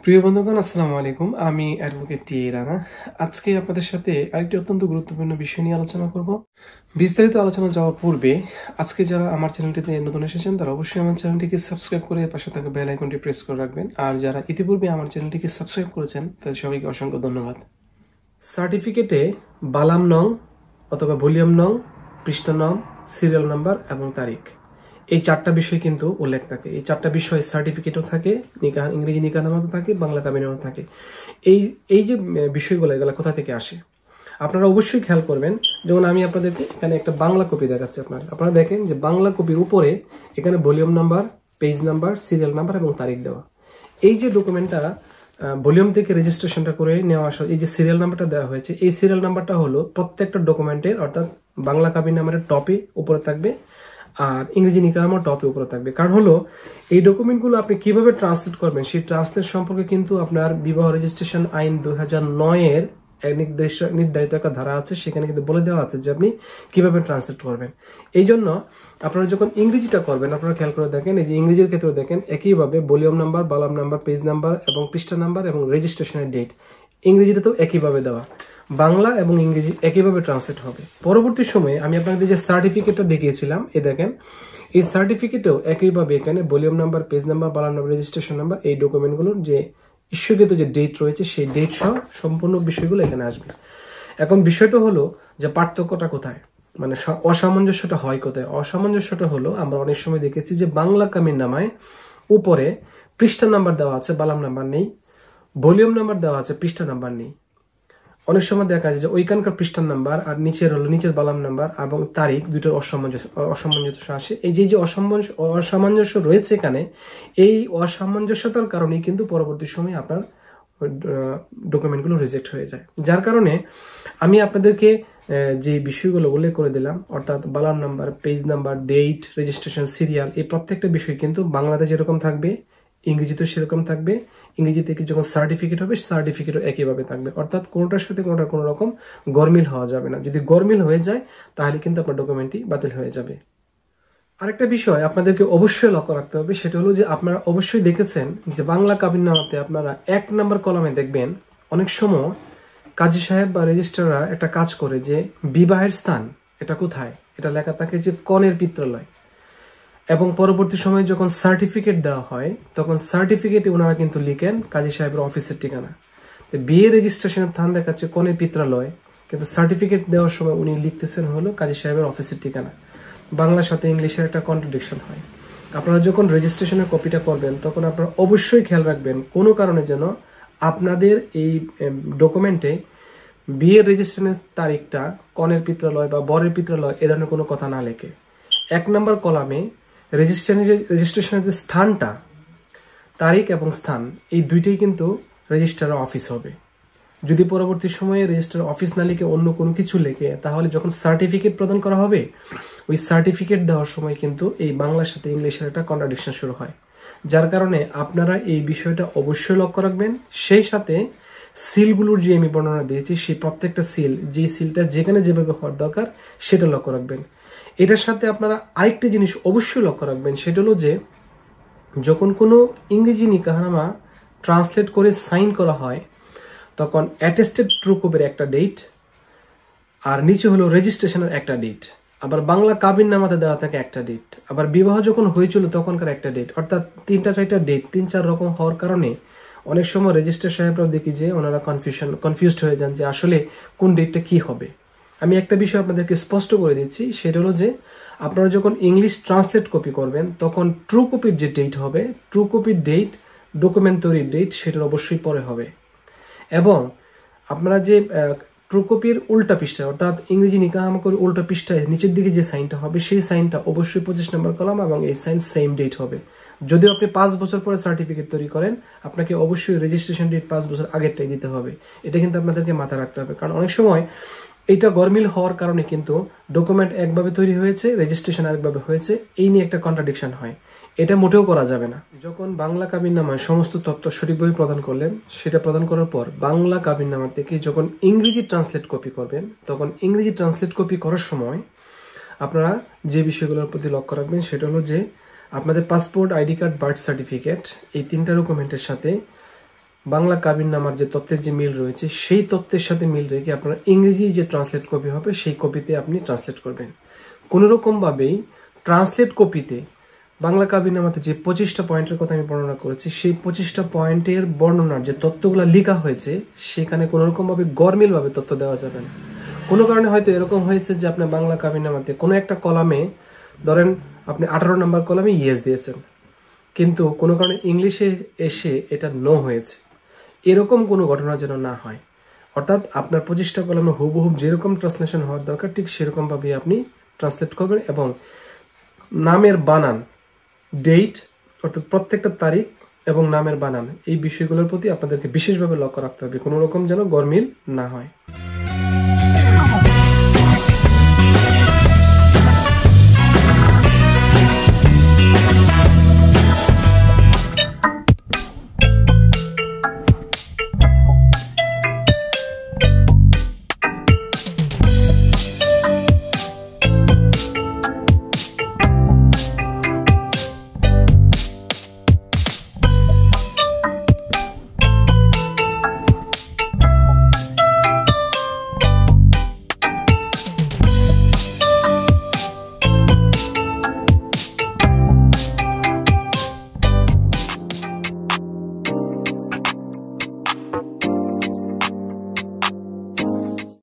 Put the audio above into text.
প্রিয় বন্ধুগণ, আসসালামু আলাইকুম। আমি অ্যাডভোকেট টি এ রানা। আজকে আপনাদের সাথে আরেকটি অত্যন্ত গুরুত্বপূর্ণ বিষয় নিয়ে আলোচনা করব। বিস্তারিত আলোচনা যাওয়ার পূর্বে আজকে যারা আমার চ্যানেলটিতে নতুন এসেছেন তারা অবশ্যই আমার চ্যানেলটিকে সাবস্ক্রাইব করে পাশে থাকা বেল আইকনটি প্রেস করে রাখবেন। আর যারা ইতিপূর্বে আমার চ্যানেলটিকে সাবস্ক্রাইব করেছেন তাদের সবাইকে অসংখ্য ধন্যবাদ। সার্টিফিকেটে বালাম নং অথবা ভলিউম নং, পৃষ্ঠা নং, সিরিয়াল নাম্বার এবং তারিখ, এই চারটা বিষয় কিন্তু উল্লেখ থাকে। এই চারটা বিষয় সার্টিফিকেটও থাকে, নিকাহ ইংরেজি নিকাহনামাও থাকে, বাংলা কাবিনেও থাকে। এই যে বিষয়গুলো এগুলো কোথা থেকে আসে আপনারা অবশ্যই খেয়াল করবেন। যেমন আমি আপনাদেরকে এখানে একটা বাংলা কপি দেখাচ্ছি। আপনারা দেখেন যে বাংলা কপির উপরে এখানে volume number, page number, serial number এবং তারিখ দেওয়া। এই যে ডকুমেন্টটা ভলিউম থেকে রেজিস্ট্রেশনটা করে নেওয়া আসা, এই যে সিরিয়াল নাম্বারটা দেওয়া হয়েছে, এই সিরিয়াল নাম্বারটা হলো প্রত্যেকটা ডকুমেন্টের, অর্থাৎ বাংলা কাবিন নাম্বারের টপে উপরে থাকবে আর ইংরেজি নিকাহনামার টপে উপরে থাকবে। কারণ হলো এই ডকুমেন্টগুলো আপনি কিভাবে ট্রান্সলেট করবেন সেই ট্রান্সলেট সম্পর্কে কিন্তু আপনার বিবাহ রেজিস্ট্রেশন আইন 2009 এর নির্ধারিত একটা ধারা আছে, সেখানে কিন্তু বলে দেওয়া আছে যে আপনি কিভাবে ট্রান্সলেট করবেন। এই জন্য আপনারা যখন ইংরেজিটা করবেন আপনারা খেয়াল করে দেখেন, এই যে ইংরেজির ক্ষেত্রে দেখেন একইভাবে ভলিউম নাম্বার, বালাম নাম্বার, পেজ নাম্বার এবং পৃষ্ঠা নাম্বার এবং রেজিস্ট্রেশনের ডেট ইংরেজিটাতেও একইভাবে দেওয়া, বাংলা এবং ইংরেজি একইভাবে ট্রান্সলেট হবে। পরবর্তী সময়ে আমি আপনাদের যে সার্টিফিকেটটা দেখিয়েছিলাম, এই দেখেন এই সার্টিফিকেটেও একইভাবে এখানে ভলিউম নাম্বার, পেজ নাম্বার, বালাম নাম্বার, রেজিস্ট্রেশন নাম্বার, এই ডকুমেন্টগুলোর যে ইস্যুকৃত যে ডেট রয়েছে সেই ডেট সহ সম্পূর্ণ বিষয়গুলো এখানে আসবে। এখন বিষয়টা হলো যে পার্থক্যটা কোথায়, মানে অসামঞ্জস্যটা হয় কোথায়? অসামঞ্জস্যটা হলো আমরা অনেক সময় দেখেছি যে বাংলা কামিন নামায় উপরে পৃষ্ঠা নাম্বার দেওয়া আছে, বালাম নাম্বার নেই, ভলিউম নাম্বার দেওয়া আছে, পৃষ্ঠা নাম্বার নেই। অনেক সময় দেখা যায় যে ওইখানকার পৃষ্ঠার নাম্বার আর নিচের বালাম নাম্বার এবং তারিখ দুইটার অসামঞ্জস্য আসে। এই যে অসামঞ্জস্য রয়েছে এখানে, এই অসামঞ্জস্যতার কারণে কিন্তু পরবর্তী সময়ে আপনার ডকুমেন্টগুলো রিজেক্ট হয়ে যায়। যার কারণে আমি আপনাদেরকে যে বিষয়গুলো উল্লেখ করে দিলাম, অর্থাৎ বালাম number, page number, date, registration, serial, এই প্রত্যেকটা বিষয় কিন্তু বাংলাতে যেরকম থাকবে ইংরেজিতেও সেরকম থাকবে। ইংরেজি থেকে যখন সার্টিফিকেট হবে সার্টিফিকেটও একইভাবে থাকবে, অর্থাৎ কোনোটার সাথে কোনোটা কোনো রকম গরমিল হওয়া যাবে না। যদি গরমিল হয়ে যায় তাহলে কিন্তু আপনার ডকুমেন্টটি বাতিল হয়ে যাবে। আরেকটা বিষয় আপনাদেরকে অবশ্যই লক্ষ্য রাখতে হবে, সেটা হলো যে আপনারা অবশ্যই দেখেছেন যে বাংলা কাবিননামাতে আপনারা 1 নম্বর কলামে দেখবেন অনেক সময় কাজী সাহেব বা রেজিস্ট্রাররা একটা কাজ করে যে বিবাহের স্থান এটা কোথায়, এটা লেখা থাকে যে কনের পিত্রালয়। এবং পরবর্তী সময়ে যখন সার্টিফিকেট দেওয়া হয় তখন সার্টিফিকেটে ওনারা কিন্তু লিখেন কাজী সাহেবের অফিসের ঠিকানা। বিয়ে রেজিস্ট্রেশনের স্থান দেখাচ্ছে কনের পিত্রালয়, কিন্তু সার্টিফিকেট দেওয়ার সময় উনি লিখতেছেন হলো কাজী সাহেবের অফিসের ঠিকানা। বাংলার সাথে ইংলিশের একটা কন্ট্রাডিকশন হয়। আপনারা যখন রেজিস্ট্রেশনের কপিটা করবেন তখন আপনারা অবশ্যই খেয়াল রাখবেন কোনো কারণে যেন আপনাদের এই ডকুমেন্টে বিয়ের রেজিস্ট্রেশনের তারিখটা কনের পিত্রালয় বা বরের পিত্রালয় এ ধরনের কোনো কথা না লেখে। 1 নম্বর কলামে রেজিস্ট্রেশনের যে স্থানটা, তারিখ এবং স্থান, এই দুইটাই কিন্তু রেজিস্ট্রার অফিস হবে। যদি পরবর্তী সময়ে রেজিস্ট্রার অফিস না লিখে অন্য কোনো কিছু লেখে, তাহলে যখন সার্টিফিকেট প্রদান করা হবে ওই সার্টিফিকেট দেওয়ার সময় কিন্তু এই বাংলার সাথে ইংলিশের একটা কন্ট্রাডিকশন শুরু হয়। যার কারণে আপনারা এই বিষয়টা অবশ্যই লক্ষ্য রাখবেন। সেই সাথে সিলগুলোর যে আমি বর্ণনা দিয়েছি সেই প্রত্যেকটা সিল, যে সিলটা যেখানে যেভাবে হওয়ার দরকার সেটা লক্ষ্য রাখবেন। এটার সাথে আপনারা আরেকটা জিনিস অবশ্যই লক্ষ্য রাখবেন, সেটা হলো যে যখন কোনো ইংরেজি নিকাহনামা ট্রান্সলেট করে সাইন করা হয় তখন অ্যাটেস্টেড ট্রু কপির একটা ডেট আর নিচে হলো রেজিস্ট্রেশনের একটা ডেট, আবার বাংলা কাবিন নামাতে দেওয়া থাকে একটা ডেট, আবার বিবাহ যখন হয়েছিল তখনকার একটা ডেট, অর্থাৎ 3-4টা ডেট 3-4 রকম হওয়ার কারণে অনেক সময় রেজিস্ট্রার সাহেবরাও দেখি যে ওনারা কনফিউজড হয়ে যান যে আসলে কোন ডেটটা কি হবে। আমি একটা বিষয় আপনাদেরকে স্পষ্ট করে দিচ্ছি, সেটা হলো যে আপনারা যখন ইংলিশ ট্রান্সলেট কপি করবেন তখন ট্রু কপির যে ডেট হবে, ট্রু কপির ডেট ডকুমেন্ট তৈরির ডেট সেটার অবশ্যই পরে হবে। এবং আপনারা যে ট্রু কপির উল্টা পৃষ্ঠা, অর্থাৎ ইংরেজি নিকাহনামা করে উল্টা পৃষ্ঠায় নিচের দিকে যে সাইনটা হবে সেই সাইনটা অবশ্যই 25 নম্বর কলাম এবং এই সাইন সেম ডেট হবে। যদিও আপনি 5 বছর পরে সার্টিফিকেট তৈরি করেন আপনাকে অবশ্যই রেজিস্ট্রেশন ডেট 5 বছর আগেরটাই দিতে হবে। এটা কিন্তু আপনাদেরকে মাথায় রাখতে হবে, কারণ অনেক সময় এটা গরমিল হওয়ার কারণে কিন্তু ডকুমেন্ট একভাবে তৈরি হয়েছে, রেজিস্ট্রেশন আরেকভাবে হয়েছে, এই নিয়ে একটা কন্ট্রাডিকশন হয়। এটা মোটেও করা যাবে না। যখন বাংলা কাবিননামায় সমস্ত তথ্য সঠিকভাবে প্রদান করলেন, সেটা প্রদান করার পর বাংলা কাবিননামা থেকে যখন ইংরেজি ট্রান্সলেট কপি করবেন তখন ইংরেজি ট্রান্সলেট কপি করার সময় আপনারা যে বিষয়গুলোর প্রতি লক্ষ্য রাখবেন সেটা হলো যে আপনাদের passport, ID card, birth certificate, এই 3টা ডকুমেন্টের সাথে বাংলা কাবিননামার যে তথ্যের যে মিল রয়েছে সেই তথ্যের সাথে মিল রেখে আপনার ইংরেজি যে ট্রান্সলেট কপি হবে সেই কপিতে আপনি ট্রান্সলেট করবেন। কোন রকম ভাবেই ট্রান্সলেট কপিতে বাংলা কাবিননামাতে যে 25টা পয়েন্টের কথা আমি বর্ণনা করেছি সেই 25টা পয়েন্টের বর্ণনার যে তথ্যগুলো লেখা হয়েছে সেখানে কোন রকম ভাবে গরমিল ভাবে তথ্য দেওয়া যাবে না। কোনো কারণে হয়তো এরকম হয়েছে যে আপনার বাংলা কাবিননামাতে কোনো একটা কলামে ধরেন আপনি 18 নম্বর কলামে ইয়েস দিয়েছেন, কিন্তু কোনো কারণে ইংলিশে এসে এটা নো হয়েছে। এরকম কোনো ঘটনা যেন না হয়। অর্থাৎ আপনার 25টা কলামে হুবহুব যেরকম ট্রান্সলেশন হওয়ার দরকার ঠিক সেরকম ভাবে আপনি ট্রান্সলেট করবেন এবং নামের বানান, ডেট অর্থাৎ প্রত্যেকটা তারিখ এবং নামের বানান এই বিষয়গুলোর প্রতি আপনাদেরকে বিশেষভাবে লক্ষ্য রাখতে হবে, কোনো রকম যেন গরমিল না হয়।